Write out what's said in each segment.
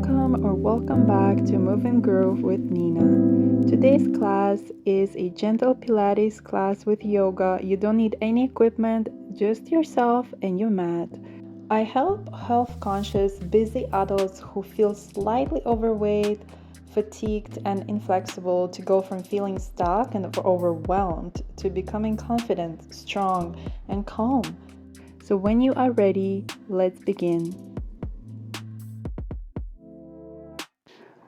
Welcome back to Move and Groove with Nina. Today's class is a gentle Pilates class with yoga. You don't need any equipment, just yourself and your mat. I help health conscious, busy adults who feel slightly overweight, fatigued, and inflexible to go from feeling stuck and overwhelmed to becoming confident, strong, and calm. So, when you are ready, let's begin.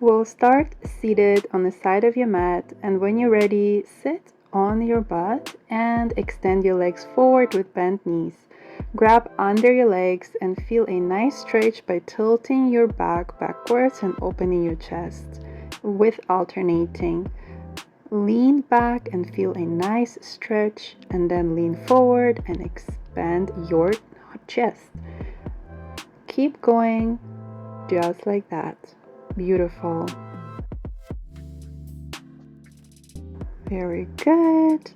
We'll start seated on the side of your mat, and when you're ready, sit on your butt and extend your legs forward with bent knees. Grab under your legs and feel a nice stretch by tilting your back backwards and opening your chest with alternating. Lean back and feel a nice stretch, and then lean forward and expand your chest. Keep going just like that. Beautiful. Very good.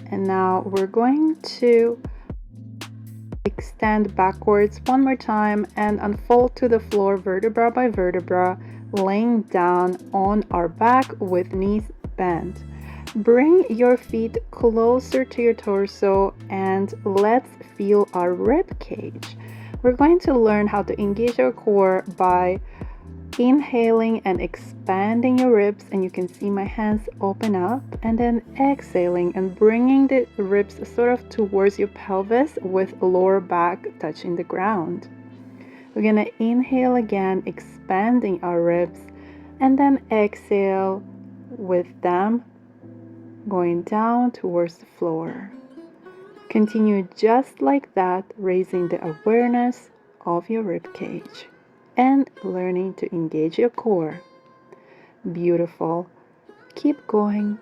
And now we're going to extend backwards one more time and unfold to the floor vertebra by vertebra, laying down on our back with knees bent. Bring your feet closer to your torso and let's feel our rib cage. We're going to learn how to engage our core by inhaling and expanding your ribs, and you can see my hands open up, and then exhaling and bringing the ribs sort of towards your pelvis with lower back touching the ground. We're gonna inhale again, expanding our ribs, and then exhale with them going down towards the floor. Continue just like that, raising the awareness of your rib cage and learning to engage your core. Beautiful. Keep going.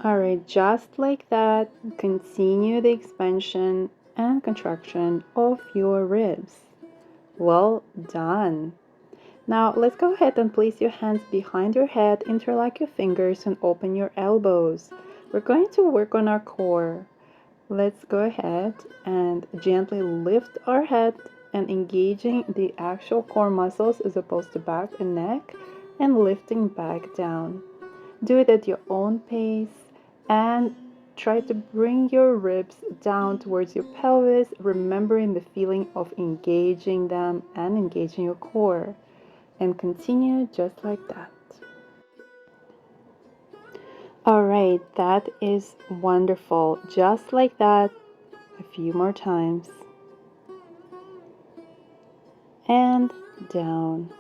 Alright, just like that, continue the expansion and contraction of your ribs. Well done. Now let's go ahead and place your hands behind your head, interlock your fingers, and open your elbows. We're going to work on our core. Let's go ahead and gently lift our head and engaging the actual core muscles as opposed to back and neck, and lifting back down. Do it at your own pace and try to bring your ribs down towards your pelvis, remembering the feeling of engaging them and engaging your core. And continue just like that. Alright, that is wonderful. Just like that, a few more times. And down.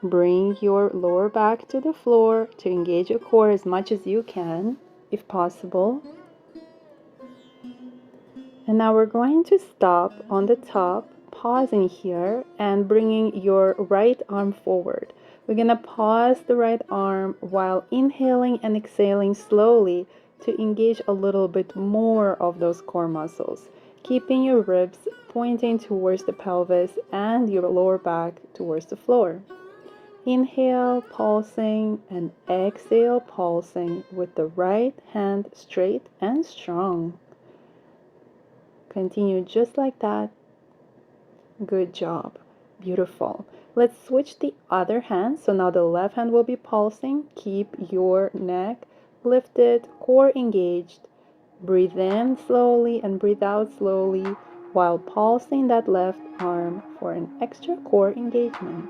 Bring your lower back to the floor to engage your core as much as you can, if possible. And now we're going to stop on the top, pausing here and bringing your right arm forward. We're going to pause the right arm while inhaling and exhaling slowly to engage a little bit more of those core muscles, keeping your ribs pointing towards the pelvis and your lower back towards the floor. Inhale, pulsing, and exhale, pulsing with the right hand straight and strong. Continue just like that. Good job. Beautiful. Let's switch the other hand. So now the left hand will be pulsing. Keep your neck lifted, core engaged. Breathe in slowly and breathe out slowly while pulsing that left arm for an extra core engagement.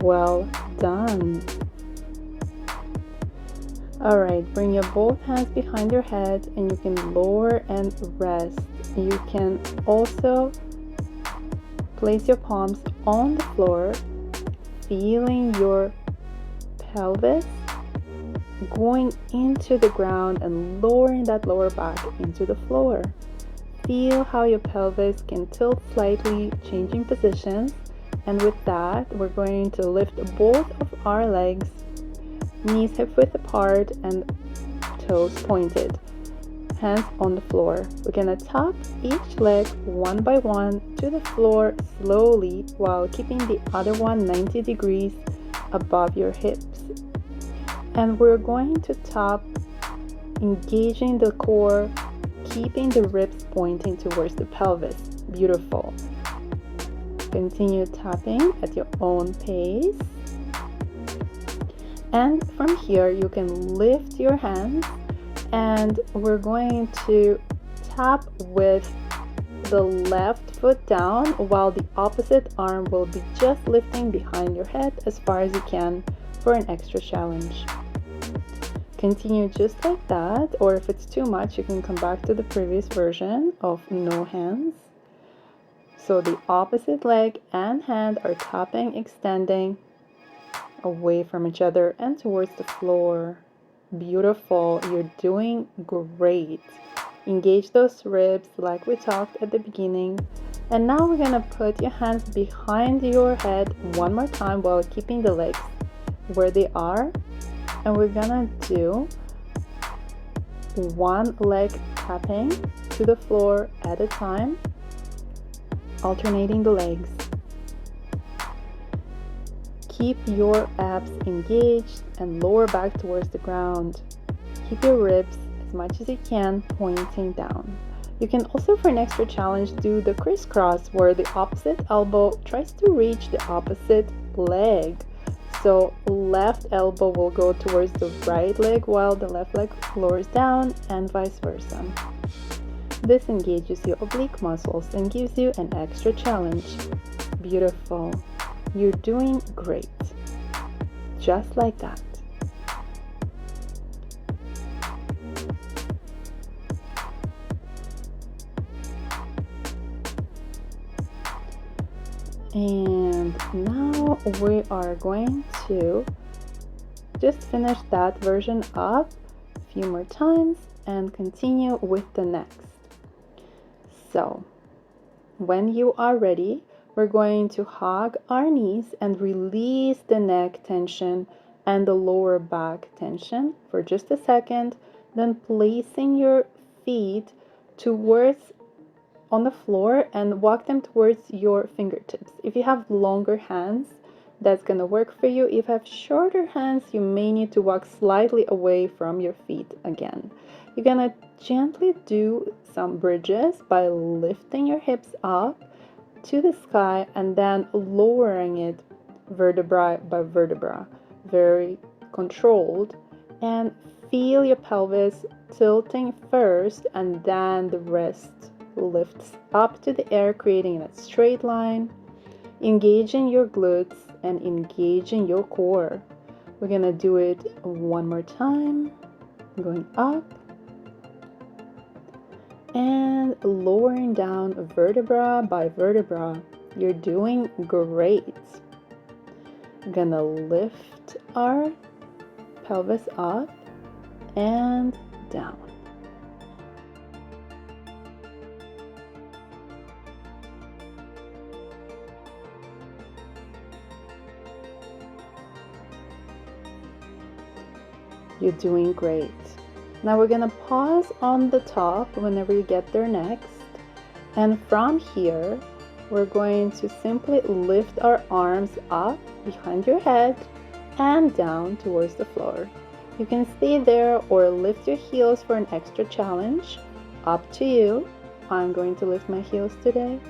Well done. Alright, bring your both hands behind your head and you can lower and rest. You can also place your palms on the floor, feeling your pelvis going into the ground and lowering that lower back into the floor. Feel how your pelvis can tilt slightly, changing positions. And with that, we're going to lift both of our legs, knees hip width apart and toes pointed. hands on the floor. We're gonna tap each leg one by one to the floor slowly while keeping the other one 90 degrees above your hips. And we're going to tap, engaging the core, keeping the ribs pointing towards the pelvis. Beautiful. Continue tapping at your own pace. And from here, you can lift your hands, and we're going to tap with the left foot down while the opposite arm will be just lifting behind your head as far as you can for an extra challenge. Continue just like that, or if it's too much, you can come back to the previous version of no hands. So the opposite leg and hand are tapping, extending away from each other and towards the floor. Beautiful. You're doing great. Engage those ribs like we talked at the beginning. And now we're gonna put your hands behind your head one more time while keeping the legs where they are. And we're gonna do one leg tapping to the floor at a time, alternating the legs. Keep your abs engaged and lower back towards the ground. Keep your ribs as much as you can pointing down. You can also, for an extra challenge, do the crisscross where the opposite elbow tries to reach the opposite leg. So left elbow will go towards the right leg while the left leg lowers down, and vice versa. This engages your oblique muscles and gives you an extra challenge. Beautiful. You're doing great. Just like that. And now we are going to just finish that version up a few more times and continue with the next. So when you are ready, we're going to hug our knees and release the neck tension and the lower back tension for just a second, then placing your feet towards on the floor and walk them towards your fingertips. If you have longer hands, that's going to work for you. If you have shorter hands, you may need to walk slightly away from your feet again. You're going to gently do some bridges by lifting your hips up to the sky and then lowering it vertebra by vertebra, very controlled, and feel your pelvis tilting first and then the rest lifts up to the air, creating a straight line, engaging your glutes and engaging your core. We're gonna do it one more time, going up and lowering down vertebra by vertebra. You're doing great. We're gonna lift our pelvis up and down. You're doing great. Now we're gonna pause on the top whenever you get there next. And from here, we're going to simply lift our arms up behind your head and down towards the floor. You can stay there or lift your heels for an extra challenge. Up to you. I'm going to lift my heels today.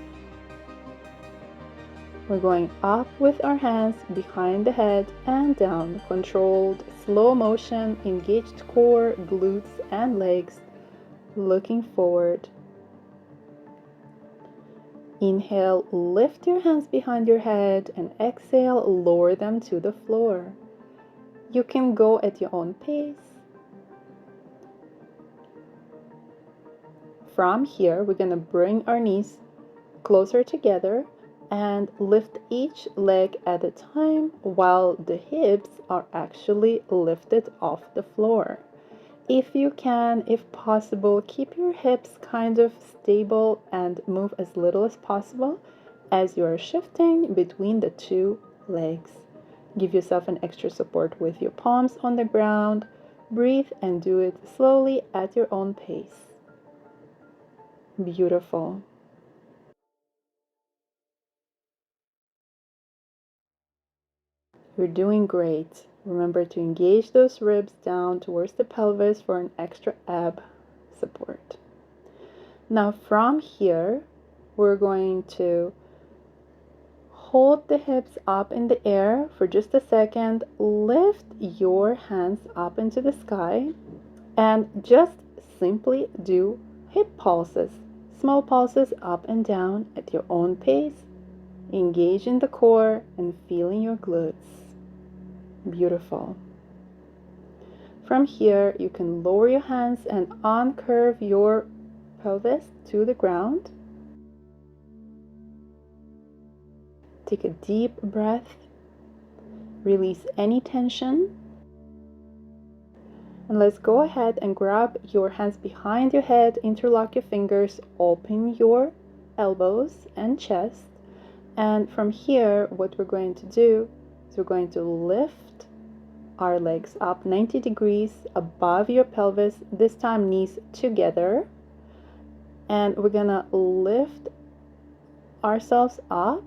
We're going up with our hands behind the head and down, controlled, slow motion, engaged core, glutes, and legs, looking forward. Inhale, lift your hands behind your head, and exhale, lower them to the floor. You can go at your own pace. From here, we're going to bring our knees closer together and lift each leg at a time while the hips are actually lifted off the floor. If you can, if possible, keep your hips kind of stable and move as little as possible as you are shifting between the two legs. Give yourself an extra support with your palms on the ground. Breathe and do it slowly at your own pace. Beautiful. You're doing great. Remember to engage those ribs down towards the pelvis for an extra ab support. Now from here, we're going to hold the hips up in the air for just a second, lift your hands up into the sky, and just simply do hip pulses, small pulses up and down at your own pace, engaging the core and feeling your glutes. Beautiful. From here, you can lower your hands and uncurve your pelvis to the ground. Take a deep breath. Release any tension. And let's go ahead and grab your hands behind your head, interlock your fingers, open your elbows and chest. And from here, what we're going to do is we're going to lift our legs up 90 degrees above your pelvis, this time knees together. And we're gonna lift ourselves up,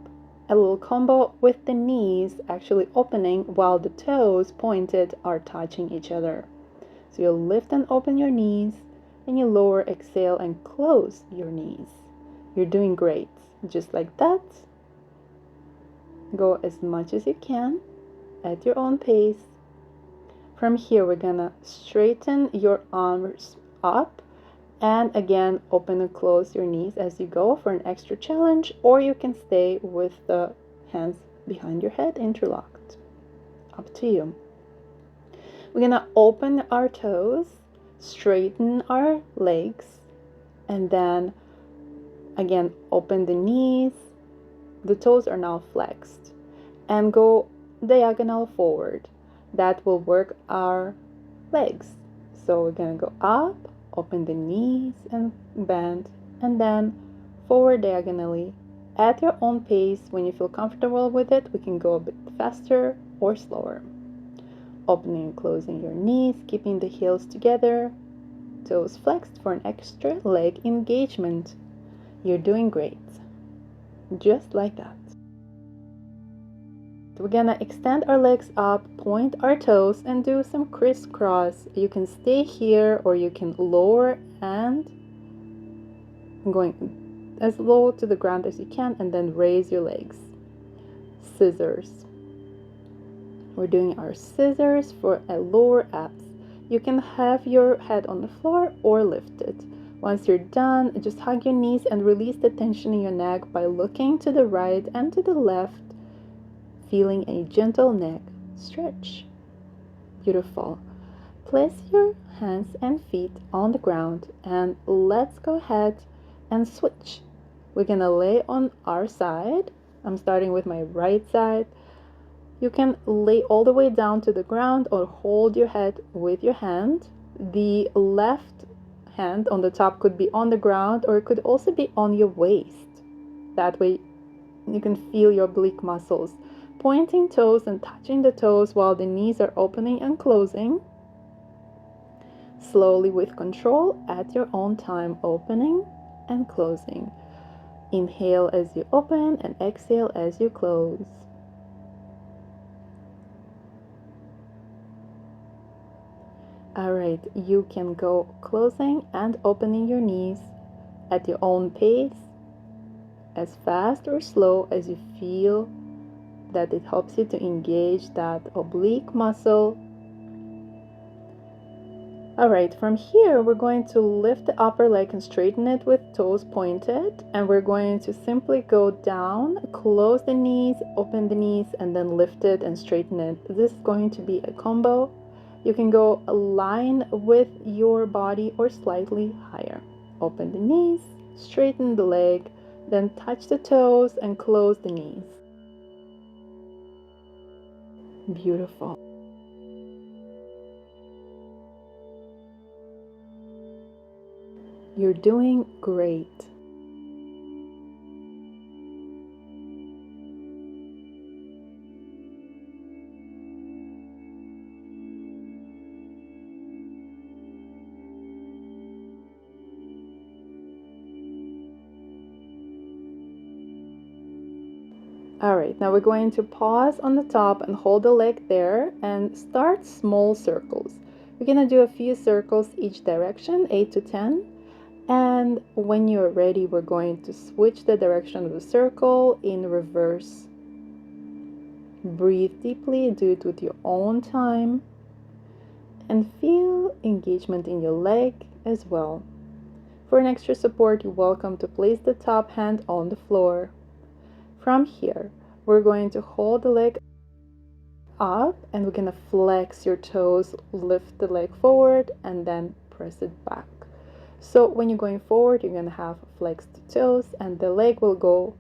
a little combo with the knees actually opening while the toes pointed are touching each other. So you'll lift and open your knees, and you lower, exhale, and close your knees. You're doing great. Just like that. Go as much as you can at your own pace. From here, we're gonna straighten your arms up, and again, open and close your knees as you go for an extra challenge, or you can stay with the hands behind your head interlocked. Up to you. We're gonna open our toes, straighten our legs, and then again open the knees. The toes are now flexed, and go diagonal forward. That will work our legs. So we're gonna go up, open the knees and bend, and then forward diagonally at your own pace. When you feel comfortable with it, we can go a bit faster or slower. Opening and closing your knees, keeping the heels together, toes flexed for an extra leg engagement. You're doing great. Just like that. We're gonna extend our legs up, point our toes, and do some crisscross. You can stay here or you can lower and going as low to the ground as you can, and then raise your legs. Scissors. We're doing our scissors for a lower abs. You can have your head on the floor or lift it. Once you're done, just hug your knees and release the tension in your neck by looking to the right and to the left, feeling a gentle neck stretch. Beautiful. Place your hands and feet on the ground, and let's go ahead and switch. We're gonna lay on our side. I'm starting with my right side. You can lay all the way down to the ground or hold your head with your hand. The left hand on the top could be on the ground, or it could also be on your waist. That way you can feel your oblique muscles. Pointing toes and touching the toes while the knees are opening and closing. Slowly with control at your own time, opening and closing. Inhale as you open and exhale as you close. Alright, you can go closing and opening your knees at your own pace, as fast or slow as you feel that it helps you to engage that oblique muscle. Alright, from here we're going to lift the upper leg and straighten it with toes pointed, and we're going to simply go down, close the knees, open the knees, and then lift it and straighten it. This is going to be a combo. You can go a line with your body or slightly higher. Open the knees, straighten the leg, then touch the toes and close the knees. Beautiful. You're doing great. All right, now we're going to pause on the top and hold the leg there and start small circles. We're gonna do a few circles each direction, 8 to 10. And when you're ready, we're going to switch the direction of the circle in reverse. Breathe deeply, do it with your own time, and feel engagement in your leg as well. For an extra support, you're welcome to place the top hand on the floor. From here, we're going to hold the leg up and we're going to flex your toes, lift the leg forward, and then press it back. So when you're going forward, you're going to have flexed toes and the leg will go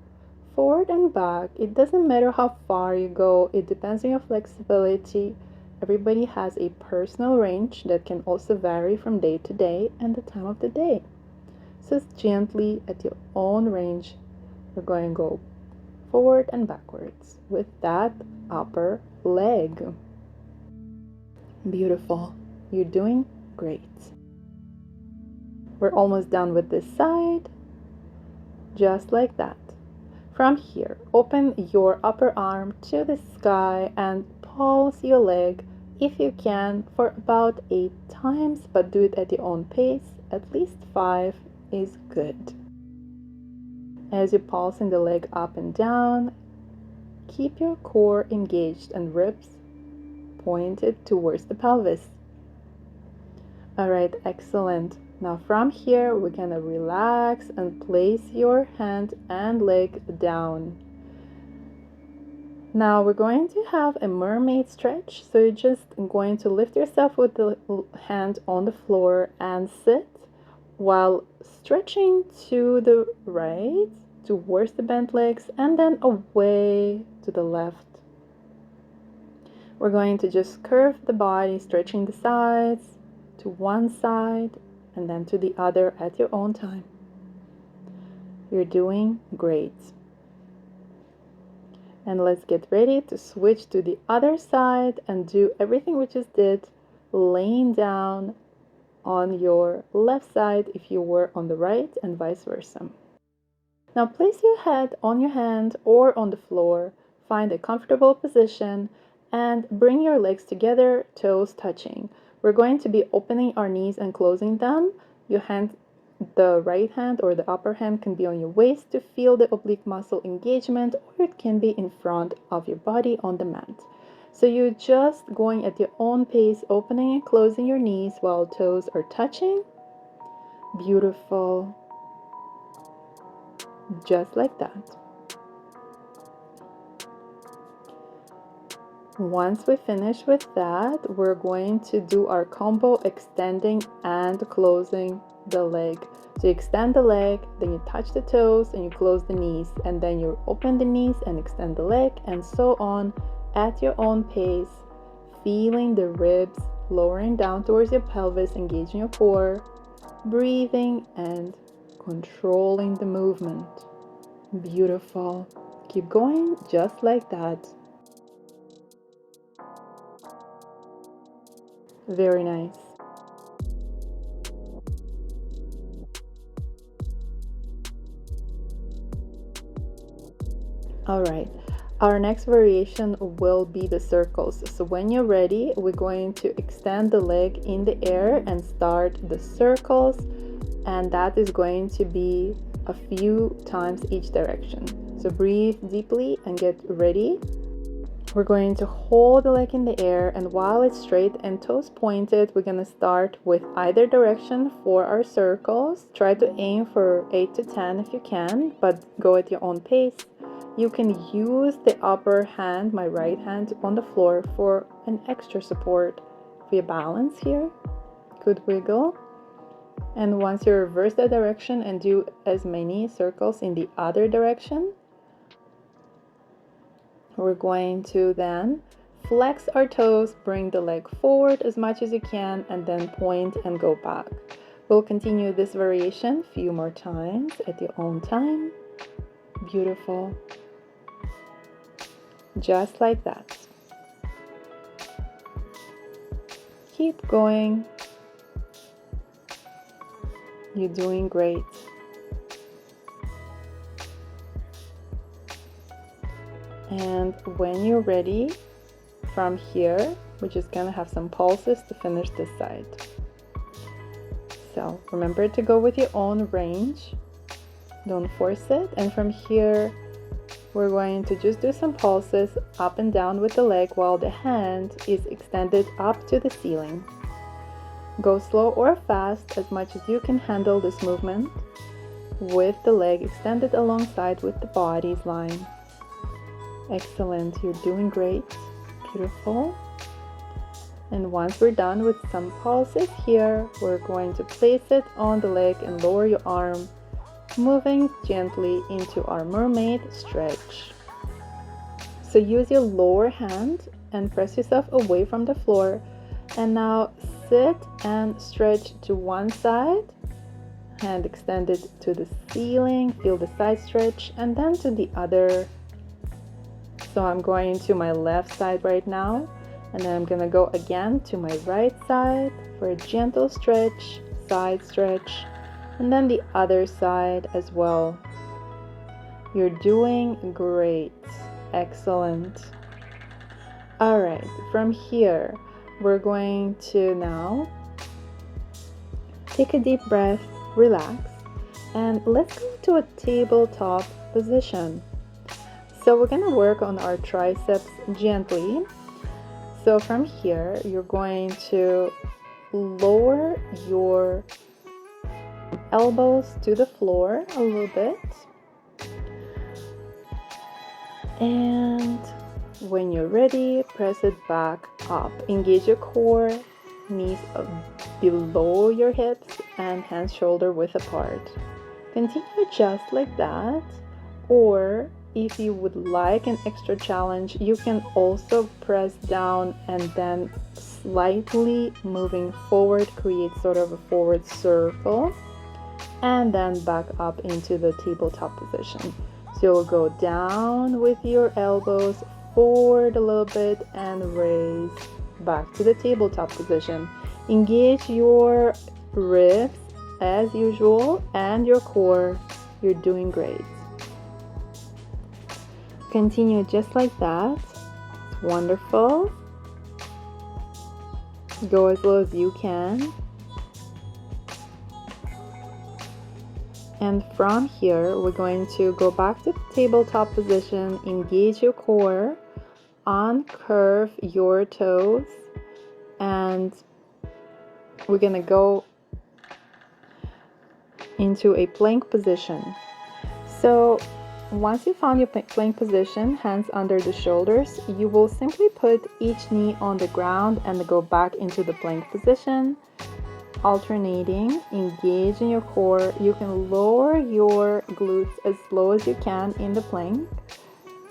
forward and back. It doesn't matter how far you go, it depends on your flexibility. Everybody has a personal range that can also vary from day to day and the time of the day. So gently at your own range, we're going to go forward and backwards with that upper leg. Beautiful. You're doing great. We're almost done with this side. Just like that. From here, open your upper arm to the sky and pulse your leg if you can for about 8 times, but do it at your own pace. At least 5 is good. As you're pulsing the leg up and down, keep your core engaged and ribs pointed towards the pelvis. All right, excellent. Now from here, we're gonna relax and place your hand and leg down. Now we're going to have a mermaid stretch. So you're just going to lift yourself with the hand on the floor and sit while stretching to the right towards the bent legs and then away to the left. We're going to just curve the body, stretching the sides to one side and then to the other at your own time. You're doing great. And let's get ready to switch to the other side and do everything we just did, laying down on your left side if you were on the right and vice versa. Now place your head on your hand or on the floor, find a comfortable position and bring your legs together, toes touching. We're going to be opening our knees and closing them. Your hand, the right hand or the upper hand can be on your waist to feel the oblique muscle engagement, or it can be in front of your body on the mat. So you're just going at your own pace, opening and closing your knees while toes are touching. Beautiful. Just like that. Once we finish with that, we're going to do our combo extending and closing the leg. So you extend the leg, then you touch the toes and you close the knees, and then you open the knees and extend the leg, and so on at your own pace, feeling the ribs lowering down towards your pelvis, engaging your core, breathing and controlling the movement. Beautiful. Keep going just like that. Very nice. All right, our next variation will be the circles. So when you're ready, we're going to extend the leg in the air and start the circles, and that is going to be a few times each direction. So breathe deeply and get ready. We're going to hold the leg in the air, and while it's straight and toes pointed, we're going to start with either direction for our circles. Try to aim for 8 to 10 if you can, but go at your own pace. You can use the upper hand, my right hand, on the floor for an extra support for your balance here. Good wiggle. And once you reverse the direction and do as many circles in the other direction, we're going to then flex our toes, bring the leg forward as much as you can, and then point and go back. We'll continue this variation a few more times at your own time. Beautiful. Just like that. Keep going. You're doing great. And when you're ready, from here, we're just gonna have some pulses to finish this side. So remember to go with your own range. Don't force it. And from here, we're going to just do some pulses up and down with the leg while the hand is extended up to the ceiling. Go slow or fast as much as you can handle this movement with the leg extended alongside with the body's line. Excellent, you're doing great. Beautiful. And once we're done with some pulses here, we're going to place it on the leg and lower your arm, moving gently into our mermaid stretch. So use your lower hand and press yourself away from the floor. And now sit and stretch to one side, hand extended to the ceiling, feel the side stretch, and then to the other. So I'm going to my left side right now, and then I'm gonna go again to my right side for a gentle stretch, side stretch, and then the other side as well. You're doing great. Excellent. All right, from here, we're going to now take a deep breath, relax, and let's go to a tabletop position. So we're going to work on our triceps gently. So from here, you're going to lower your elbows to the floor a little bit. And when you're ready, press it back up. Engage your core, knees below your hips, and hands shoulder width apart. Continue just like that, or if you would like an extra challenge, you can also press down and then slightly moving forward, create sort of a forward circle, and then back up into the tabletop position. So you'll go down with your elbows, forward a little bit, and raise back to the tabletop position. Engage your ribs as usual and your core. You're doing great. Continue just like that. Wonderful. Go as low as you can. And from here, we're going to go back to the tabletop position, engage your core, uncurve your toes, and we're going to go into a plank position. So once you found your plank position, hands under the shoulders, you will simply put each knee on the ground and go back into the plank position, alternating, engaging your core. You can lower your glutes as low as you can in the plank,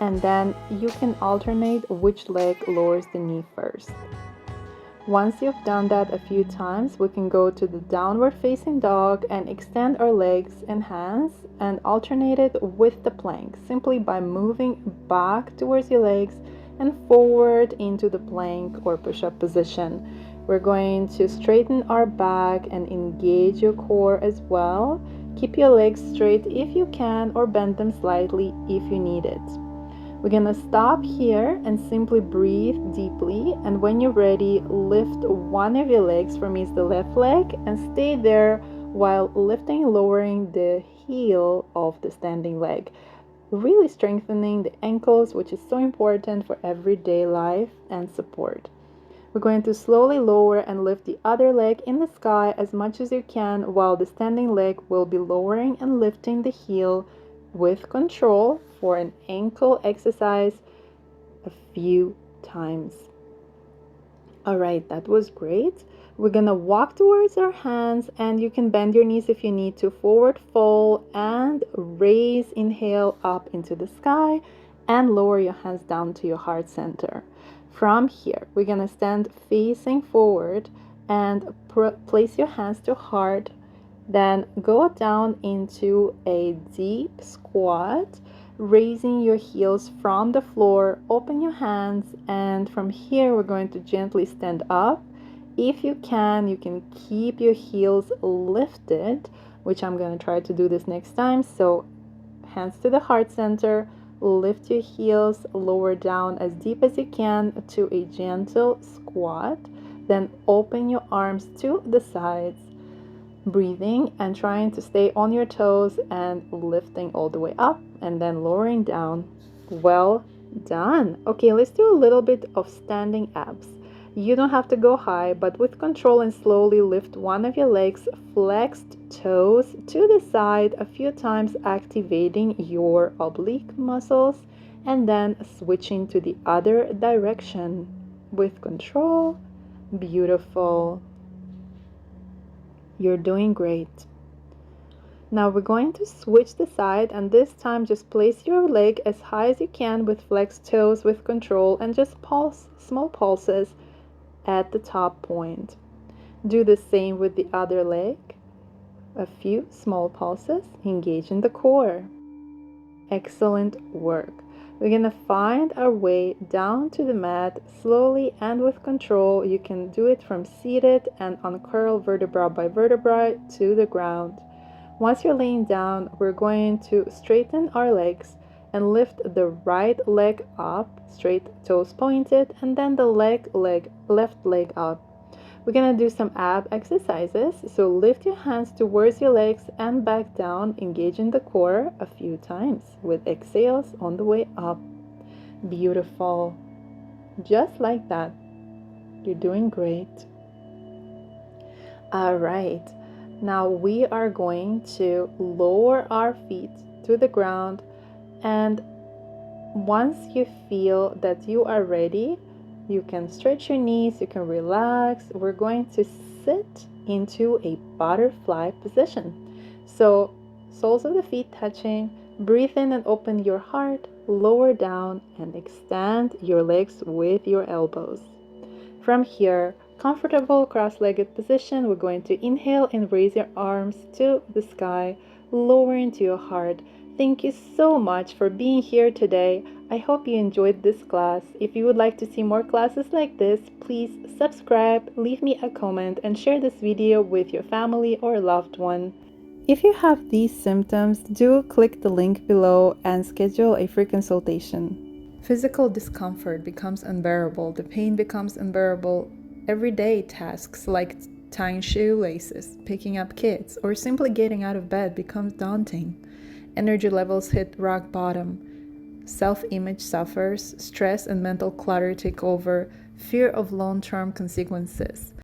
and then you can alternate which leg lowers the knee first. Once you've done that a few times, we can go to the downward facing dog and extend our legs and hands and alternate it with the plank simply by moving back towards your legs and forward into the plank or push-up position. We're going to straighten our back and engage your core as well. Keep your legs straight if you can, or bend them slightly if you need it. We're gonna stop here and simply breathe deeply, and when you're ready, lift one of your legs. For me, it's the left leg, and stay there while lifting and lowering the heel of the standing leg, really strengthening the ankles, which is so important for everyday life and support. We're going to slowly lower and lift the other leg in the sky as much as you can, while the standing leg will be lowering and lifting the heel with control for an ankle exercise a few times. All right, that was great. We're gonna walk towards our hands, and you can bend your knees if you need to, forward fold and raise, inhale up into the sky, and lower your hands down to your heart center. From here, we're gonna stand facing forward and place your hands to heart. Then go down into a deep squat, raising your heels from the floor. Open your hands, and from here we're going to gently stand up. If you can keep your heels lifted, which I'm going to try to do this next time. So hands to the heart center, Lift your heels, lower down as deep as you can to a gentle squat. Then open your arms to the sides, breathing and trying to stay on your toes and lifting all the way up and then lowering down. Well done. Okay, let's do a little bit of standing abs. You don't have to go high, but with control and slowly lift one of your legs, flexed toes to the side a few times, activating your oblique muscles, and then switching to the other direction with control. Beautiful. You're doing great. Now we're going to switch the side, and this time just place your leg as high as you can with flexed toes with control, and just pulse, small pulses at the top point. Do the same with the other leg. A few small pulses, engage in the core. Excellent work. We're going to find our way down to the mat slowly and with control. You can do it from seated and uncurl vertebra by vertebra to the ground. Once you're laying down, we're going to straighten our legs and lift the right leg up, straight toes pointed, and then the left leg up. We're gonna do some ab exercises. So lift your hands towards your legs and back down, engaging the core a few times with exhales on the way up. Beautiful. Just like that. You're doing great. All right. Now we are going to lower our feet to the ground, and once you feel that you are ready, you can stretch your knees, you can relax. We're going to sit into a butterfly position. So soles of the feet touching, breathe in and open your heart, lower down and extend your legs with your elbows. From here, comfortable cross-legged position, we're going to inhale and raise your arms to the sky, lower into your heart. Thank you so much for being here today. I hope you enjoyed this class. If you would like to see more classes like this, please subscribe, leave me a comment, and share this video with your family or loved one. If you have these symptoms, do click the link below and schedule a free consultation. Physical discomfort becomes unbearable. The pain becomes unbearable. Everyday tasks like tying shoelaces, picking up kids, or simply getting out of bed becomes daunting. Energy levels hit rock bottom. Self-image suffers. Stress and mental clutter take over. Fear of long-term consequences.